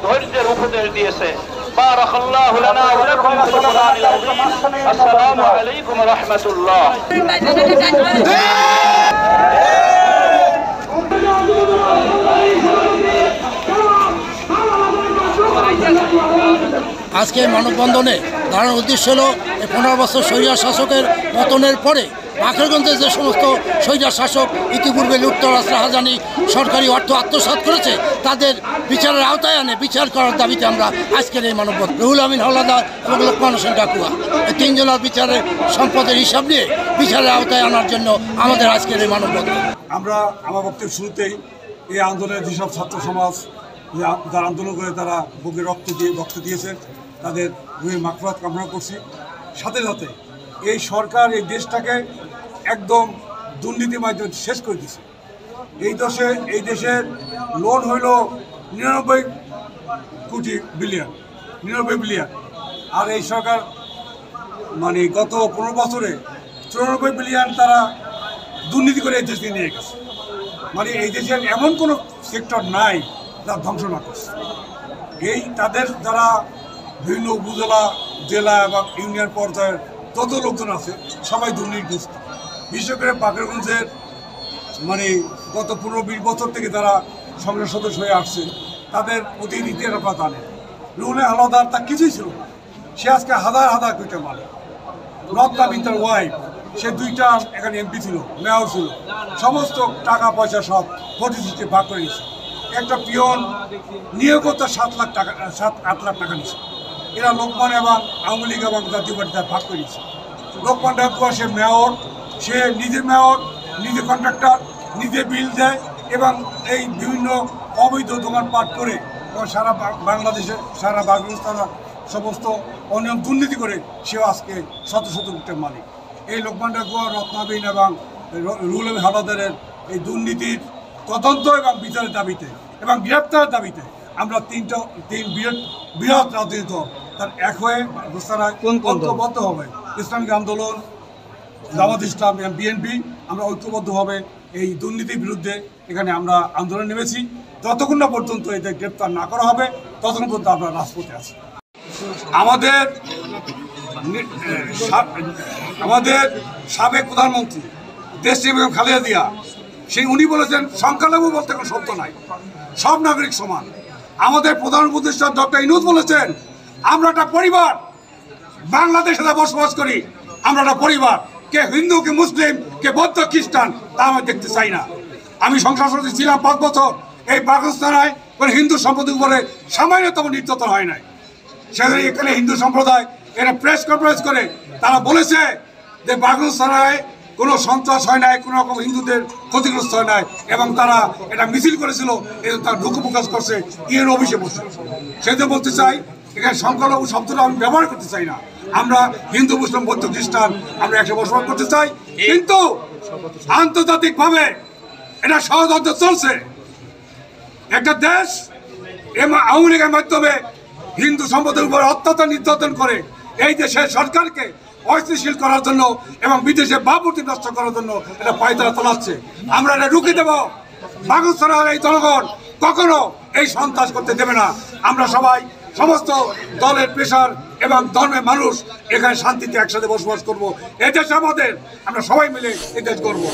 ধৈর্যের উপদেশ দিয়েছে। বারাকাল্লাহু লানা ওয়া লাকুম ফিল কুরআনিল আযীম। আসসালামু আলাইকুম ওয়া রাহমাতুল্লাহ। আজকে মানববন্ধনে দাঁড়ানোর উদ্দেশ্য হলো 15 বছর স্বৈরাচার শাসকের পতনের পরে বাকেরগঞ্জের যে সমস্ত স্বৈরাচার শাসক ইতিপূর্বে লুটতরাজ রাহাজানি সরকারি অর্থ আত্মসাৎ করেছে তাদের বিচারের আওতায় আনে বিচার করার দাবিতে আমরা আজকের এই মানববন্ধন। রুহুল আমিন হাওলাদার এবং লোকমান হোসেন ডাকুয়া এই তিনজনের বিচারের সম্পদের হিসাব নিয়ে বিচারের আওতায় আনার জন্য আমাদের আজকের এই মানববন্ধন। আমরা আমার বক্তব্যের শুরুতেই এই আন্দোলনের যেসব ছাত্র সমাজ যারা আন্দোলন করে তারা বুকে রক্ত দিয়েছে তাদের রুহের মাগফিরাত কামনা করছি। সাথে সাথে এই সরকার এই দেশটাকে একদম দুর্নীতির মাধ্যমে শেষ করে দিয়েছে। এই দেশের লোন হইল 99 বিলিয়ন, আর এই সরকার মানে গত 15 বছরে 94 বিলিয়ন তারা দুর্নীতি করে এই দেশকে নিয়ে গেছে। মানে এই দেশের এমন কোনো সেক্টর নাই যা ধ্বংস না করছে। এই তাদের যারা বিভিন্ন উপজেলা জেলা এবং ইউনিয়ন পর্যায়ের যত লোকজন আছে সবাই দুর্নীতিগ্রস্ত। বিশেষ করে বাকেরগঞ্জের মানে গত 15-20 বছর থেকে তারা সংসদ সদস্য হয়ে আসছে তাদের প্রতি ইতিহাস আপনারা জানেন। রুহুল হাওলাদার তার কিছুই ছিল না, সে আজকে হাজার কোটি মালিক। নর্থ ইন্টার ওয়াইফ সে 2টা এখানে এমপি ছিল, মেয়র ছিল, সমস্ত টাকা পয়সা সব 40-60 ভাগ করে নিয়েছে। একটা পিয়ন নিয়োগ 7-8 লাখ টাকা নিচ্ছে। এরা লোকমান এবং আওয়ামী লীগ এবং জাতীয় পার্টি ভাগ করে নিচ্ছে। লোকমান ডাকুয়া সে মেয়র, সে নিজে মেয়র, নিজে কন্ট্রাক্টর, নিজে বিল দেয় এবং এই বিভিন্ন অবৈধ দোকানপাট করে এবং সারা বাংলাদেশে সারা বাংলাদেশ সমস্ত অনিয়ম দুর্নীতি করে সেও আজকে শত কোটির মালিক। এই লোকমান ডাকুয়া, রত্নাবিন এবং রুহুল আমিন হাওলাদারের এই দুর্নীতির তদন্ত এবং বিচারের দাবিতে এবং গ্রেপ্তারের দাবিতে আমরা তিন বৃহৎ রাজনৈতিক দল তার এক হয়ে ঐক্যবদ্ধ হবে। ইসলামিক আন্দোলন, জামাত ইসলাম এবং বিএনপি আমরা ঐক্যবদ্ধভাবে এই দুর্নীতির বিরুদ্ধে এখানে আমরা আন্দোলন নেমেছি। যতক্ষণ না পর্যন্ত এদের গ্রেপ্তার না করা হবে ততক্ষণ পর্যন্ত আমরা রাজপথে আছি। আমাদের সাবেক প্রধানমন্ত্রী দেশপ্রেমিক বেগম খালেদা জিয়া উনি বলেছেন সংখ্যালঘু বলতে কোনো শব্দ নাই, সব নাগরিক সমান। আমাদের প্রধান উপদেষ্টা ডক্টর ইউনূস বলেছেন আমরা একটা পরিবার, বাংলাদেশে বসবাস করি, আমরা একটা পরিবার, কে হিন্দু কে মুসলিম কে বৌদ্ধ খ্রিস্টান তা আমি দেখতে চাই না। আমি সংসদ সদস্য ছিলাম 5 বছর, এই পাকিস্তানায় কোনো হিন্দু সম্প্রদায়ের উপরে সামান্যতম নির্যাতন হয় নাই। সেখানে এখানে হিন্দু সম্প্রদায় এরা প্রেস কনফারেন্স করে তারা বলেছে যে পাকিস্তানায় কোনো সন্ত্রাস হয় নাই, কোনো রকম হিন্দুদের ক্ষতিগ্রস্ত হয় নাই এবং তারা এটা মিছিল করেছিল, এটা তার দুঃখ প্রকাশ করছে ইয়ের অফিসে বসে। সেটা বলতে চাই এখানে সংখ্যালঘু শব্দটা আমি ব্যবহার করতে চাই না। আমরা হিন্দু মুসলিম বৌদ্ধ খ্রিস্টান আমরা একসাথে বসবাস করতে চাই, কিন্তু আন্তর্জাতিকভাবে এটা ষড়যন্ত্র চলছে। একটা দেশ আওয়ামী লীগের মাধ্যমে হিন্দু সম্প্রদায়ের উপর অত্যাচার নির্যাতন করে এই দেশের সরকারকে অস্থিতিশীল করার জন্য এবং বিদেশে ভাবমূর্তি নষ্ট করার জন্য এটা পায়তারা চালাচ্ছে। আমরা এটা রুখে দেব। পাকিস্তানের এই জনগণ কখনো এই সন্ত্রাস করতে দেবে না। আমরা সবাই সমস্ত দলের পেশার এবং ধর্মের মানুষ এখানে শান্তিতে একসাথে বসবাস করবো। এই দেশ আমাদের, আমরা সবাই মিলে এই দেশ করবো।